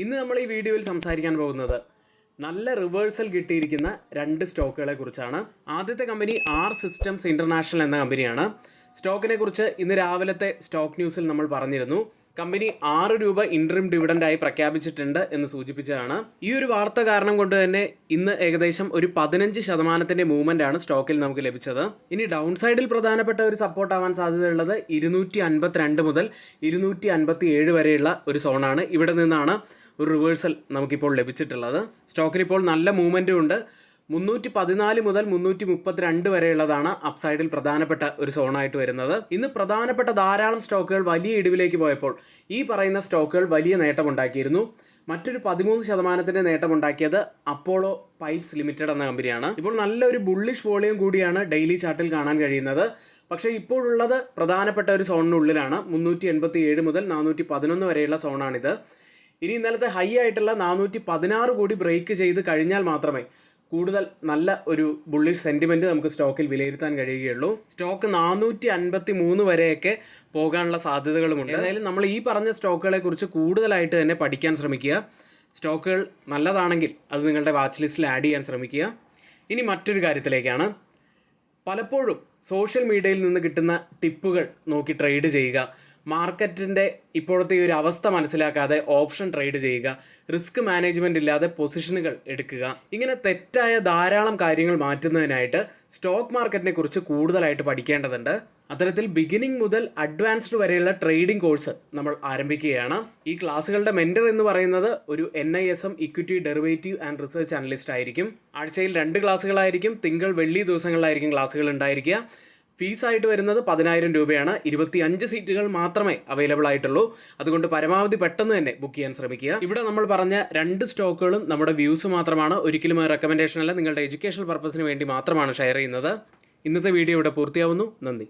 ഇന്ന് നമ്മൾ ഈ വീഡിയോയിൽ സംസാരിക്കാൻ പോകുന്നത് നല്ല റിവേഴ്സൽ കിട്ടിയിരിക്കുന്ന രണ്ട് സ്റ്റോക്കുകളെ കുറിച്ചാണ്. ആദ്യത്തെ കമ്പനി ആർ സിസ്റ്റംസ് ഇന്റർനാഷണൽ എന്ന കമ്പനിയാണ്. സ്റ്റോക്കിനെ കുറിച്ച് ഇന്ന് രാവിലത്തെ സ്റ്റോക്ക് ന്യൂസിൽ നമ്മൾ പറഞ്ഞിരുന്നു. കമ്പനി 6 രൂപ ഇൻട്രീം ഡിവിഡൻഡായി പ്രഖ്യാപിച്ചിട്ടുണ്ട് എന്ന് സൂചിപ്പിച്ചതാണ്. ഈ ഒരു വാർത്ത കാരണം കൊണ്ട് തന്നെ ഇന്ന് ഏകദേശം ഒരു 15% മൂവ്മെന്റ് ആണ് സ്റ്റോക്കിൽ നമുക്ക് ലഭിച്ചത്. ഇനി ഡൗൺ സൈഡിൽ പ്രധാനപ്പെട്ട ഒരു സപ്പോർട്ട് ആവാൻ സാധ്യതയുള്ളത് 252 മുതൽ 257 വരെയുള്ള ഒരു സോണാണ്. ഇവിടെ നിന്നാണ് ഒരു റിവേഴ്സൽ നമുക്കിപ്പോൾ ലഭിച്ചിട്ടുള്ളത്. സ്റ്റോക്കിന് ഇപ്പോൾ നല്ല മൂവ്മെന്റും ഉണ്ട്. 314 മുതൽ 332 വരെയുള്ളതാണ് അപ്സൈഡിൽ പ്രധാനപ്പെട്ട ഒരു സോണായിട്ട് വരുന്നത്. ഇന്ന് പ്രധാനപ്പെട്ട ധാരാളം സ്റ്റോക്കുകൾ വലിയ ഇടിവിലേക്ക് പോയപ്പോൾ ഈ പറയുന്ന സ്റ്റോക്കുകൾ വലിയ നേട്ടമുണ്ടാക്കിയിരുന്നു. മറ്റൊരു 13% നേട്ടമുണ്ടാക്കിയത് അപ്പോളോ പൈപ്സ് ലിമിറ്റഡ് എന്ന കമ്പനിയാണ്. ഇപ്പോൾ നല്ലൊരു ബുള്ളിഷ് വോളിയം കൂടിയാണ് ഡെയിലി ചാർട്ടിൽ കാണാൻ കഴിയുന്നത്. പക്ഷേ ഇപ്പോഴുള്ളത് പ്രധാനപ്പെട്ട ഒരു സോണിനുള്ളിലാണ്. 387 മുതൽ 411 വരെയുള്ള സോണാണിത്. ഇനി ഇന്നലത്തെ ഹൈ ആയിട്ടുള്ള 416 കൂടി ബ്രേക്ക് ചെയ്ത് കഴിഞ്ഞാൽ മാത്രമേ കൂടുതൽ നല്ല ഒരു ബുള്ളിഷ് സെന്റിമെന്റ് നമുക്ക് സ്റ്റോക്കിൽ വിലയിരുത്താൻ കഴിയുകയുള്ളൂ. സ്റ്റോക്ക് 453 വരെയൊക്കെ പോകാനുള്ള സാധ്യതകളുമുണ്ട്. ഏതായാലും നമ്മൾ ഈ പറഞ്ഞ സ്റ്റോക്കുകളെ കുറിച്ച് കൂടുതലായിട്ട് തന്നെ പഠിക്കാൻ ശ്രമിക്കുക. സ്റ്റോക്കുകൾ നല്ലതാണെങ്കിൽ അത് നിങ്ങളുടെ വാച്ച് ലിസ്റ്റിൽ ആഡ് ചെയ്യാൻ ശ്രമിക്കുക. ഇനി മറ്റൊരു കാര്യത്തിലേക്കാണ്. പലപ്പോഴും സോഷ്യൽ മീഡിയയിൽ നിന്ന് കിട്ടുന്ന ടിപ്പുകൾ നോക്കി ട്രേഡ് ചെയ്യുക, മാർക്കറ്റിൻ്റെ ഇപ്പോഴത്തെ ഈ ഒരു അവസ്ഥ മനസ്സിലാക്കാതെ ഓപ്ഷൻ ട്രേഡ് ചെയ്യുക, റിസ്ക് മാനേജ്മെന്റ് ഇല്ലാതെ പൊസിഷനുകൾ എടുക്കുക, ഇങ്ങനെ തെറ്റായ ധാരാളം കാര്യങ്ങൾ മാറ്റുന്നതിനായിട്ട് സ്റ്റോക്ക് മാർക്കറ്റിനെ കുറിച്ച് കൂടുതലായിട്ട് പഠിക്കേണ്ടതുണ്ട്. അത്തരത്തിൽ ബിഗിനിങ് മുതൽ അഡ്വാൻസ്ഡ് വരെയുള്ള ട്രേഡിംഗ് കോഴ്സ് നമ്മൾ ആരംഭിക്കുകയാണ്. ഈ ക്ലാസ്സുകളുടെ മെന്റർ എന്ന് പറയുന്നത് ഒരു NISM equity derivative and research analyst ആയിരിക്കും. ആഴ്ചയിൽ 2 ക്ലാസ്സുകളായിരിക്കും. തിങ്കൾ വെള്ളി ദിവസങ്ങളിലായിരിക്കും ക്ലാസ്സുകൾ ഉണ്ടായിരിക്കുക. ഫീസായിട്ട് വരുന്നത് 10,000 രൂപയാണ്. 25 സീറ്റുകൾ മാത്രമേ അവൈലബിൾ ആയിട്ടുള്ളൂ. അതുകൊണ്ട് പരമാവധി പെട്ടെന്ന് തന്നെ ബുക്ക് ചെയ്യാൻ ശ്രമിക്കുക. ഇവിടെ നമ്മൾ പറഞ്ഞ 2 സ്റ്റോക്കുകളും നമ്മുടെ വ്യൂസ് മാത്രമാണ്. ഒരിക്കലും റെക്കമെൻഡേഷൻ അല്ല, നിങ്ങളുടെ എഡ്യൂക്കേഷണൽ പർപ്പസിന് വേണ്ടി മാത്രമാണ് ഷെയർ ചെയ്യുന്നത്. ഇന്നത്തെ വീഡിയോ ഇവിടെ പൂർത്തിയാവുന്നു. നന്ദി.